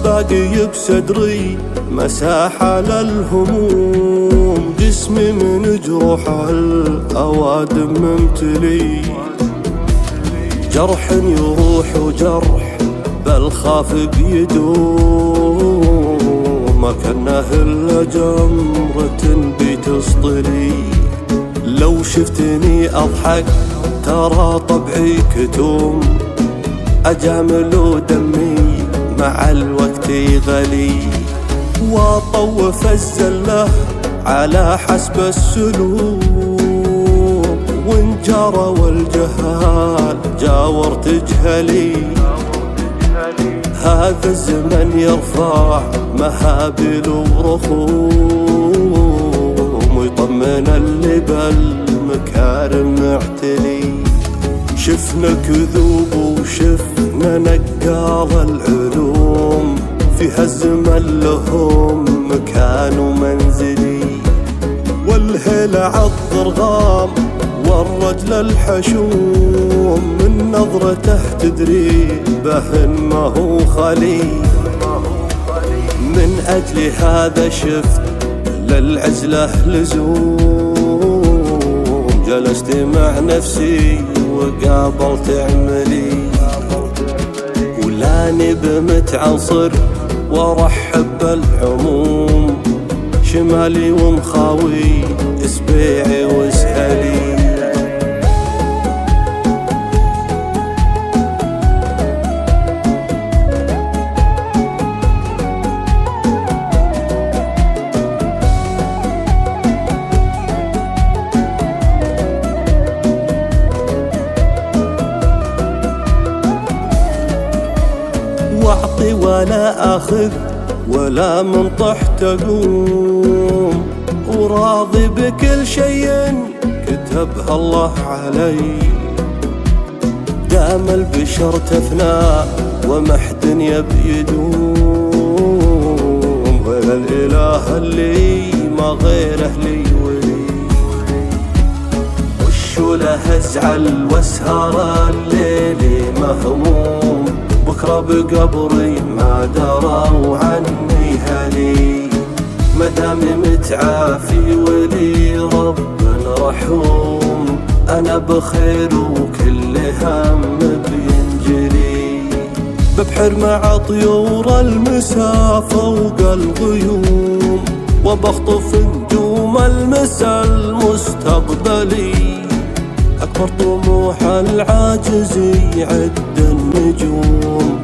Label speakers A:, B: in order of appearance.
A: باقي بصدري مساحة للهموم، جسمي من جروح الأوادم ممتلي، جرح يروح وجرح بل خاف بيدوم، ما كانه إلا جمرة بتسطلي. لو شفتني أضحك ترى طبعي كتوم، أجامل دمي مع الوقت غلي، وأطوف الزلة على حسب السلوك، وإن جرى والجهال جاور تجهلي. هذا الزمن يرفع مهابل ورخوم، ويطمن اللي بالمكارم معتلي. شفنا كذوب وشفنا نقال العلوم، في هالزمن لهم مكان ومنزلي، والهلع الضرغام والرجل الحشوم، من نظرته تدري به ما هو خلي. من أجل هذا شفت للعزلة لزوم، جلست مع نفسي وقابلت عملي، ولاني بمتعنصر وارحب بالعموم، شمالي ومخاوي اسبيعي واسهلي. واعطي ولا اخذ ولا من طحت اقوم، وراضي بكل شيء كتبها الله علي. دام البشر تفنى ومحد يبي يدوم، غير الاله اللي ما غيره لي ولي. وشو له ازعل واسهر الليل مهموم، بكرة بقبري ما دروا عني هلي. مدامي متعافي ولي رب رحوم، أنا بخير وكل هم بينجلي. ببحر مع طيور المسا فوق الغيوم، وبخطف نجوم المسا المستقبلي. أكبر طموح العاجز يعد النجوم،